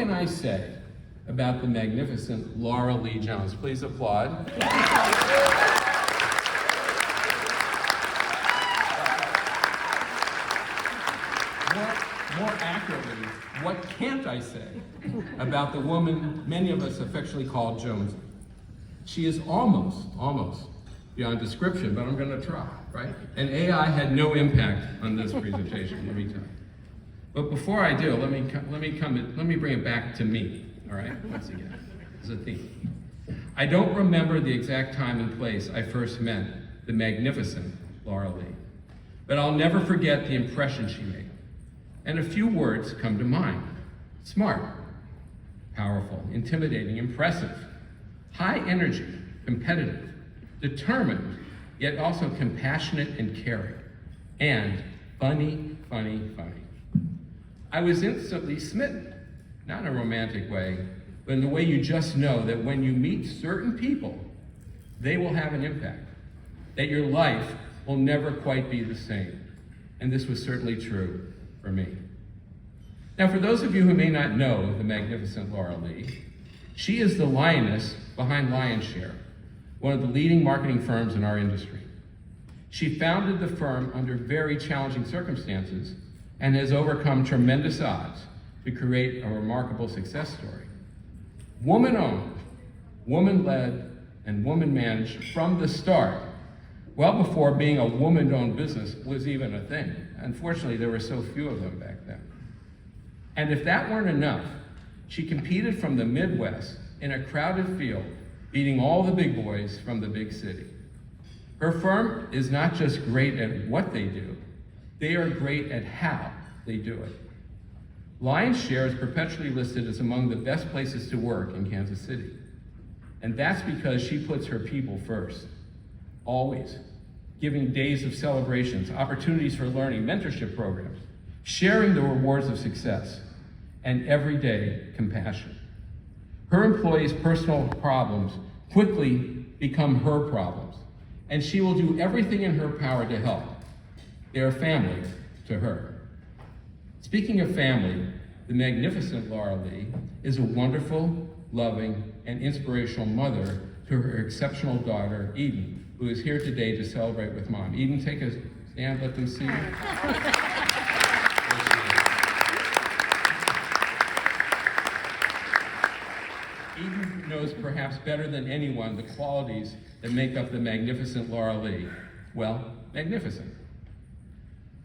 What can I say about the magnificent Laura Lee Jones? Please applaud. More accurately, what can't I say about the woman many of us affectionately call Jones? She is almost beyond description, but I'm going to try, right? And AI had no impact on this presentation, let me tell you. But before I do, let me bring it back to me, all right? Once again, as a theme. I don't remember the exact time and place I first met the magnificent Laura Lee, but I'll never forget the impression she made. And a few words come to mind: smart, powerful, intimidating, impressive, high energy, competitive, determined, yet also compassionate and caring, and funny. I was instantly smitten, not in a romantic way, but in the way you just know that when you meet certain people, they will have an impact, that your life will never quite be the same. And this was certainly true for me. Now, for those of you who may not know the magnificent Laura Lee, she is the lioness behind Lionshare, one of the leading marketing firms in our industry. She founded the firm under very challenging circumstances and has overcome tremendous odds to create a remarkable success story. Woman-owned, woman-led, and woman-managed from the start, well before being a woman-owned business was even a thing. Unfortunately, there were so few of them back then. And if that weren't enough, she competed from the Midwest in a crowded field, beating all the big boys from the big city. Her firm is not just great at what they do, they are great at how they do it. Lionshare is perpetually listed as among the best places to work in Kansas City. And that's because she puts her people first, always, giving days of celebrations, opportunities for learning, mentorship programs, sharing the rewards of success, and everyday compassion. Her employees' personal problems quickly become her problems, and she will do everything in her power to help. They are family to her. Speaking of family, the magnificent Laura Lee is a wonderful, loving, and inspirational mother to her exceptional daughter, Eden, who is here today to celebrate with Mom. Eden, take a stand, let them see you. Eden knows perhaps better than anyone the qualities that make up the magnificent Laura Lee. Well, magnificent.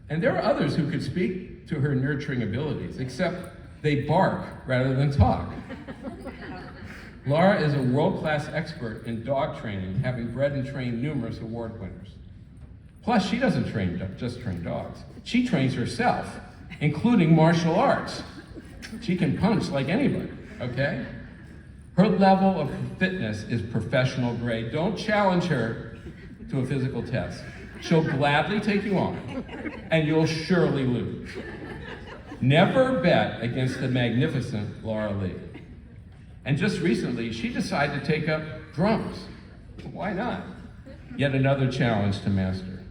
And there are others who could speak to her nurturing abilities, except they bark rather than talk. Laura is a world-class expert in dog training, having bred and trained numerous award winners. Plus, she doesn't just train dogs. She trains herself, including martial arts. She can punch like anybody, okay? Her level of fitness is professional grade. Don't challenge her to a physical test. She'll gladly take you on, and you'll surely lose. Never bet against the magnificent Laura Lee. And just recently, she decided to take up drums. Why not? Yet another challenge to master.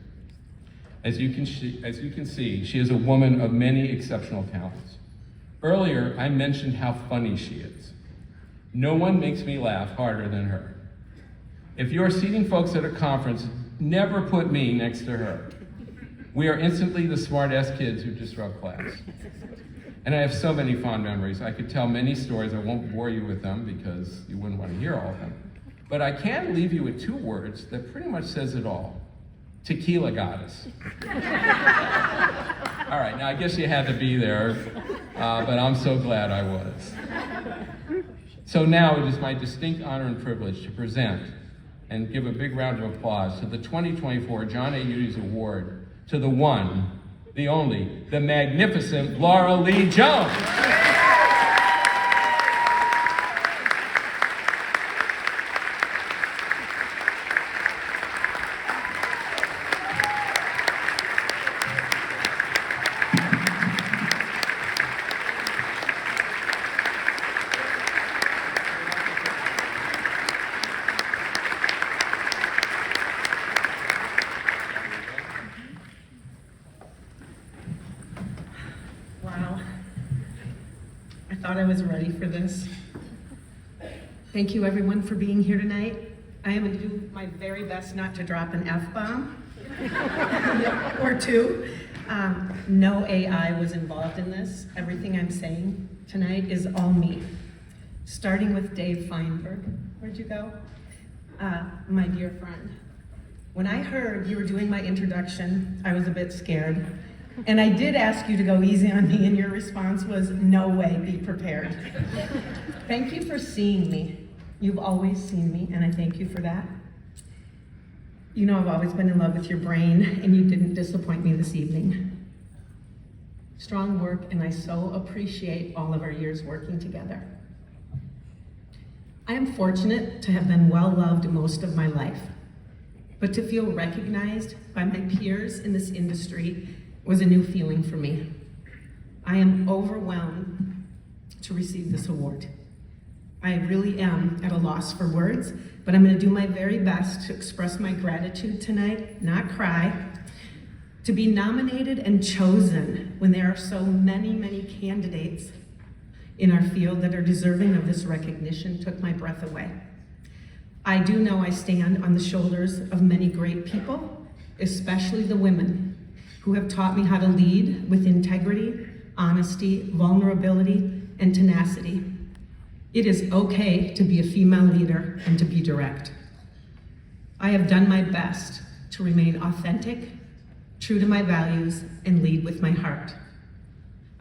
As you can see, she is a woman of many exceptional talents. Earlier, I mentioned how funny she is. No one makes me laugh harder than her. If you're seating folks at a conference, never put me next to her. We are instantly the smart-ass kids who disrupt class. And I have so many fond memories. I could tell many stories. I won't bore you with them because you wouldn't want to hear all of them. But I can leave you with two words that pretty much says it all. Tequila goddess. All right, now I guess you had to be there, but I'm so glad I was. So now it is my distinct honor and privilege to present and give a big round of applause to the 2024 John A. Eudes Award to the one, the only, the magnificent Laura Lee Jones. thought I was ready for this. Thank you everyone for being here tonight. I am going to do my very best not to drop an F-bomb or two. No AI was involved in this. Everything I'm saying tonight is all me. Starting with Dave Feinberg. Where'd you go? My dear friend. When I heard you were doing my introduction, I was a bit scared. And I did ask you to go easy on me, and your response was, no way, be prepared. Thank you for seeing me. You've always seen me, and I thank you for that. You know I've always been in love with your brain, and you didn't disappoint me this evening. Strong work, and I so appreciate all of our years working together. I am fortunate to have been well-loved most of my life, but to feel recognized by my peers in this industry was a new feeling for me. I am overwhelmed to receive this award. I really am at a loss for words, but I'm going to do my very best to express my gratitude tonight, not cry. To be nominated and chosen when there are so many, many candidates in our field that are deserving of this recognition took my breath away. I do know I stand on the shoulders of many great people, especially the women, who have taught me how to lead with integrity, honesty, vulnerability, and tenacity. It is okay to be a female leader and to be direct. I have done my best to remain authentic, true to my values, and lead with my heart.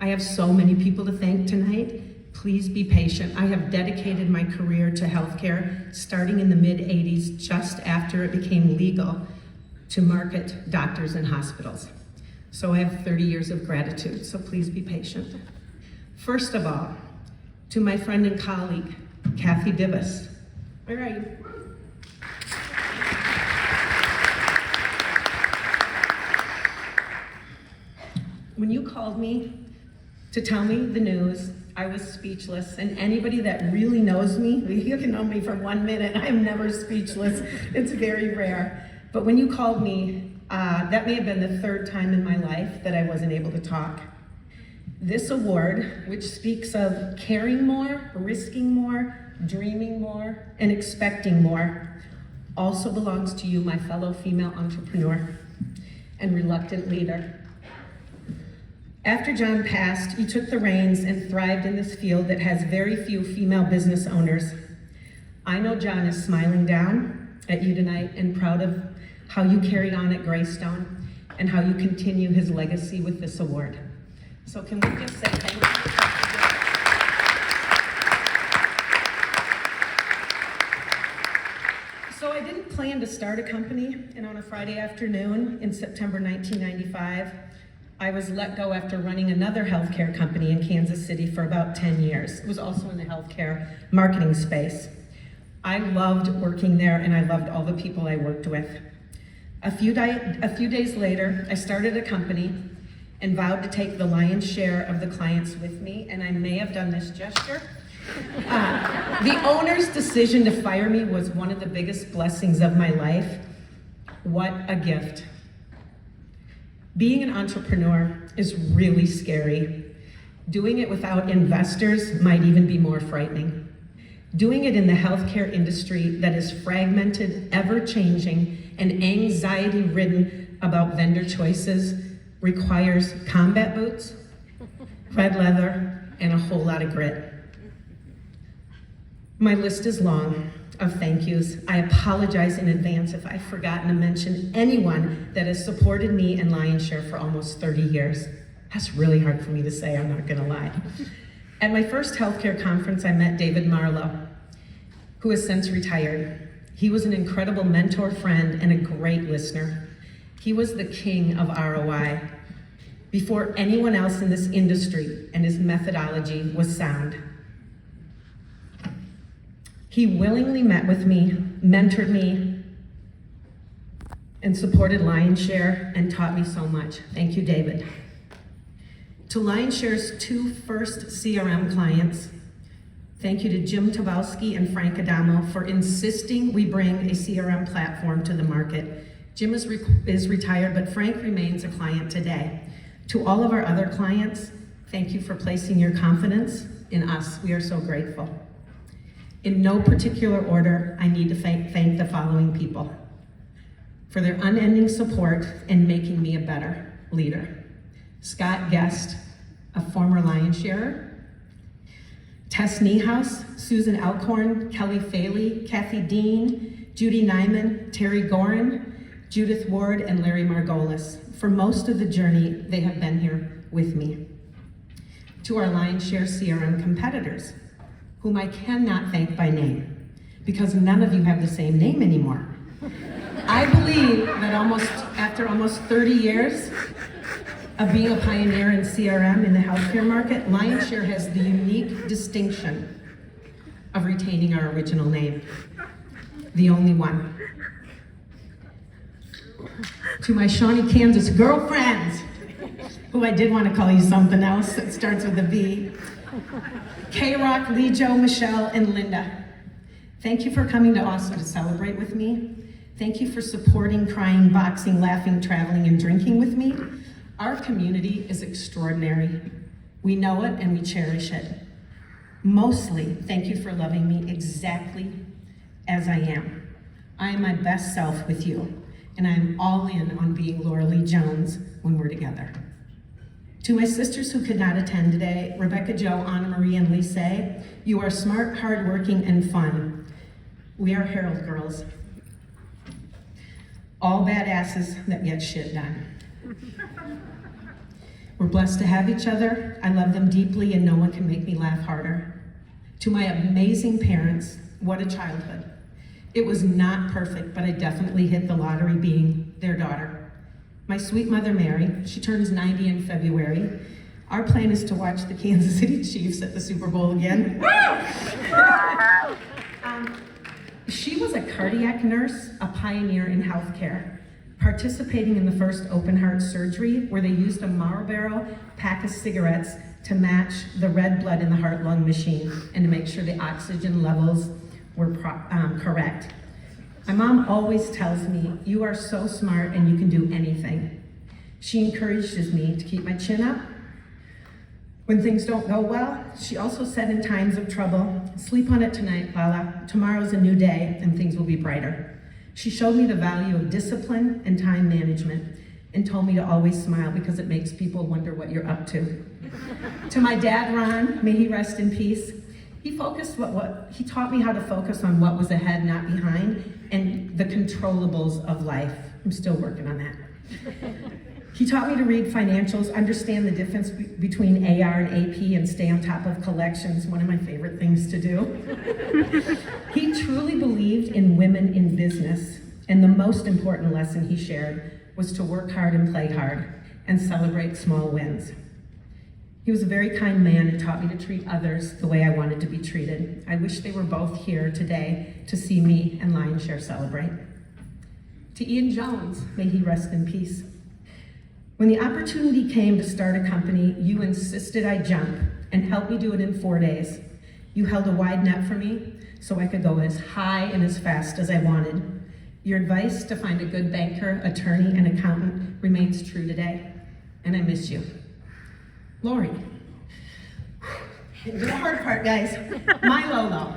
I have so many people to thank tonight. Please be patient. I have dedicated my career to healthcare starting in the mid-'80s, just after it became legal to market doctors and hospitals. So I have 30 years of gratitude, so please be patient. First of all, to my friend and colleague, Kathy Dibas. Where are you? When you called me to tell me the news, I was speechless, and anybody that really knows me, you can know me for 1 minute, I am never speechless. It's very rare. But when you called me, that may have been the third time in my life that I wasn't able to talk. This award, which speaks of caring more, risking more, dreaming more, and expecting more, also belongs to you, my fellow female entrepreneur and reluctant leader. After John passed, you took the reins and thrived in this field that has very few female business owners. I know John is smiling down at you tonight and proud of how you carried on at Greystone and how you continue his legacy with this award. So can we just say thank you? So I didn't plan to start a company, and on a Friday afternoon in September 1995, I was let go after running another healthcare company in Kansas City for about 10 years. It was also in the healthcare marketing space. I loved working there, and I loved all the people I worked with. A few days later, I started a company and vowed to take the lion's share of the clients with me, and I may have done this gesture. The owner's decision to fire me was one of the biggest blessings of my life. What a gift. Being an entrepreneur is really scary. Doing it without investors might even be more frightening. Doing it in the healthcare industry that is fragmented, ever-changing, and anxiety-ridden about vendor choices requires combat boots, red leather, and a whole lot of grit. My list is long of thank yous. I apologize in advance if I've forgotten to mention anyone that has supported me and Lion's Share for almost 30 years. That's really hard for me to say, I'm not gonna lie. At my first healthcare conference, I met David Marlowe, who has since retired. He was an incredible mentor, friend, and a great listener. He was the king of ROI before anyone else in this industry, and his methodology was sound. He willingly met with me, mentored me, and supported Lion's Share and taught me so much. Thank you, David. To Lion's Share's two first CRM clients, thank you to Jim Tavowski and Frank Adamo for insisting we bring a CRM platform to the market. Jim is retired, but Frank remains a client today. To all of our other clients, thank you for placing your confidence in us. We are so grateful. In no particular order, I need to thank the following people for their unending support in making me a better leader. Scott Guest, a former lion sharer. Tess Niehaus, Susan Elkhorn, Kelly Faley, Kathy Dean, Judy Nyman, Terry Gorin, Judith Ward, and Larry Margolis. For most of the journey, they have been here with me. To our Lionshare CRM competitors, whom I cannot thank by name, because none of you have the same name anymore. I believe that after almost 30 years of being a pioneer in CRM in the healthcare market, Lionshare has the unique distinction of retaining our original name, the only one. To my Shawnee, Kansas girlfriends, who I did want to call you something else that starts with a B. K-Rock, Lee Jo, Michelle, and Linda. Thank you for coming to Austin to celebrate with me. Thank you for supporting, crying, boxing, laughing, traveling, and drinking with me. Our community is extraordinary. We know it and we cherish it. Mostly, thank you for loving me exactly as I am. I am my best self with you, and I am all in on being Laura Lee Jones when we're together. To my sisters who could not attend today, Rebecca Jo, Anna Marie, and Lisa, you are smart, hardworking, and fun. We are Herald girls. All badasses that get shit done. We're blessed to have each other. I love them deeply, and no one can make me laugh harder. To my amazing parents, what a childhood. It was not perfect, but I definitely hit the lottery being their daughter. My sweet mother, Mary, she turns 90 in February. Our plan is to watch the Kansas City Chiefs at the Super Bowl again. She was a cardiac nurse, a pioneer in healthcare, participating in the first open heart surgery where they used a Marlboro pack of cigarettes to match the red blood in the heart-lung machine and to make sure the oxygen levels were correct. My mom always tells me, you are so smart and you can do anything. She encourages me to keep my chin up. When things don't go well, she also said in times of trouble, sleep on it tonight, Lala. Tomorrow's a new day and things will be brighter. She showed me the value of discipline and time management and told me to always smile because it makes people wonder what you're up to. To my dad, Ron, may he rest in peace. He taught me how to focus on what was ahead, not behind, and the controllables of life. I'm still working on that. He taught me to read financials, understand the difference between AR and AP, and stay on top of collections, one of my favorite things to do. He truly believed in women in business, and the most important lesson he shared was to work hard and play hard, and celebrate small wins. He was a very kind man and taught me to treat others the way I wanted to be treated. I wish they were both here today to see me and Lionshare celebrate. To Ian Jones, may he rest in peace. When the opportunity came to start a company, you insisted I jump and helped me do it in 4 days. You held a wide net for me so I could go as high and as fast as I wanted. Your advice to find a good banker, attorney, and accountant remains true today, and I miss you. Lori, the hard part, guys. My Lolo,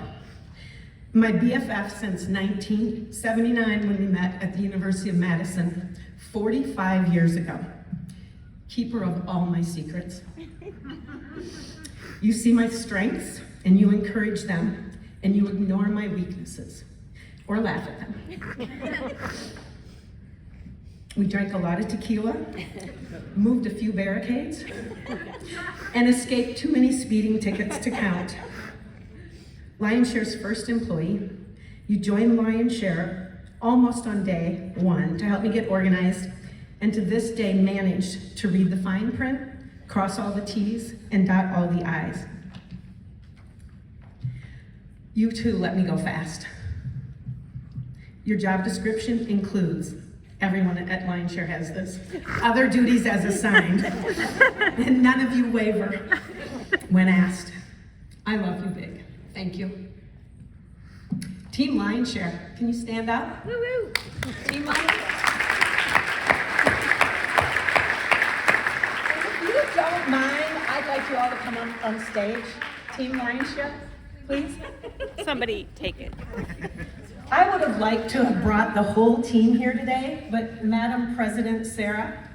my BFF since 1979 when we met at the University of Madison, 45 years ago. Keeper of all my secrets. You see my strengths and you encourage them and you ignore my weaknesses or laugh at them. We drank a lot of tequila, moved a few barricades, and escaped too many speeding tickets to count. Lionshare's first employee, you joined Lionshare almost on day one to help me get organized, and to this day managed to read the fine print, cross all the T's, and dot all the I's. You too let me go fast. Your job description includes, everyone at Lionshare has this, other duties as assigned, and none of you waver when asked. I love you big. Thank you. Team Lionshare, can you stand up? Woo-woo. Team Lionshare. If you don't mind, I'd like you all to come on stage Team Lion's Share, please. Somebody take it. I would have liked to have brought the whole team here today, but Madam President Sarah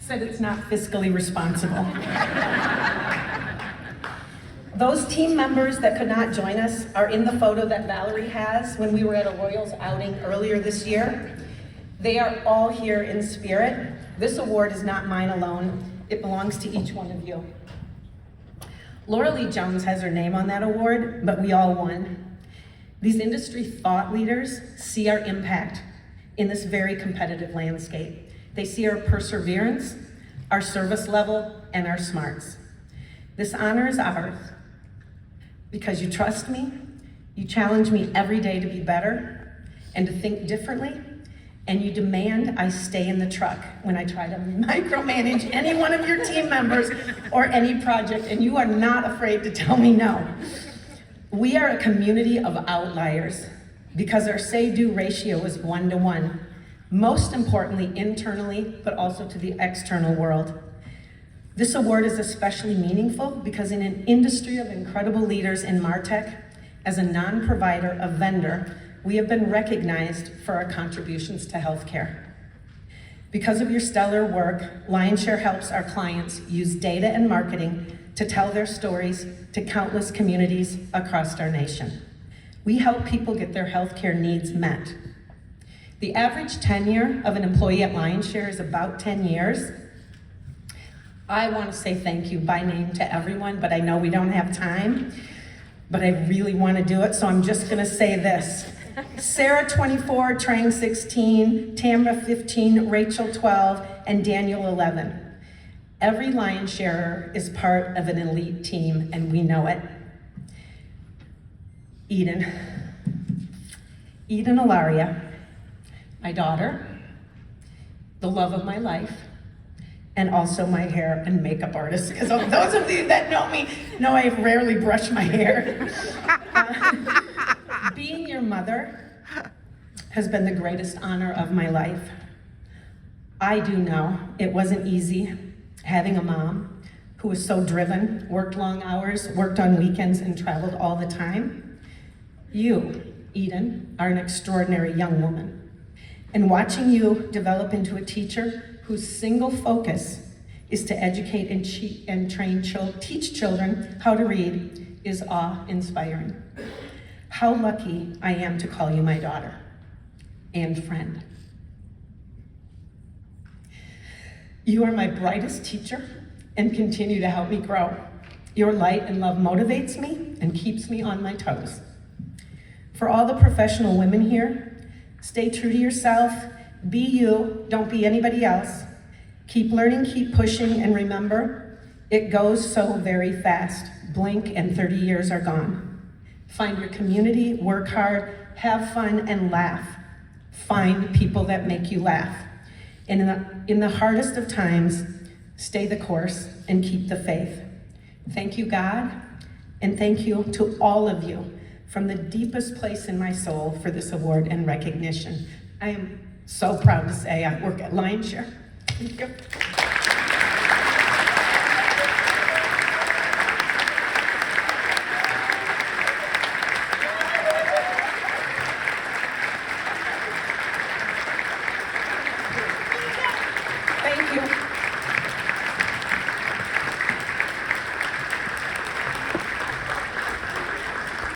said it's not fiscally responsible. Those team members that could not join us are in the photo that Valerie has when we were at a Royals outing earlier this year. They are all here in spirit. This award is not mine alone. It belongs to each one of you. Laura Lee Jones has her name on that award, but we all won. These industry thought leaders see our impact in this very competitive landscape. They see our perseverance, our service level, and our smarts. This honor is ours because you trust me, you challenge me every day to be better and to think differently, and you demand I stay in the truck when I try to micromanage any one of your team members or any project, and you are not afraid to tell me no. We are a community of outliers because our say-do ratio is 1-to-1, most importantly internally, but also to the external world. This award is especially meaningful because in an industry of incredible leaders in MarTech, as a non-provider, a vendor, we have been recognized for our contributions to healthcare. Because of your stellar work, Lionshare helps our clients use data and marketing to tell their stories to countless communities across our nation. We help people get their healthcare needs met. The average tenure of an employee at Lionshare is about 10 years. I want to say thank you by name to everyone, but I know we don't have time, but I really want to do it, so I'm just going to say this. Sarah, 24, Trang, 16, Tamra, 15, Rachel, 12, and Daniel, 11. Every Lionsharer is part of an elite team, and we know it. Eden Ilaria, my daughter, the love of my life, and also my hair and makeup artist, because those of you that know me know I rarely brush my hair. Being your mother has been the greatest honor of my life. I do know it wasn't easy having a mom who was so driven, worked long hours, worked on weekends, and traveled all the time. You, Eden, are an extraordinary young woman. And watching you develop into a teacher whose single focus is to educate and teach children how to read is awe-inspiring. How lucky I am to call you my daughter and friend. You are my brightest teacher and continue to help me grow. Your light and love motivates me and keeps me on my toes. For all the professional women here, stay true to yourself, be you, don't be anybody else. Keep learning, keep pushing, and remember, it goes so very fast. Blink and 30 years are gone. Find your community, work hard, have fun, and laugh. Find people that make you laugh. And in the hardest of times, stay the course and keep the faith. Thank you, God, and thank you to all of you from the deepest place in my soul for this award and recognition. I am so proud to say I work at Lionshare. Thank you.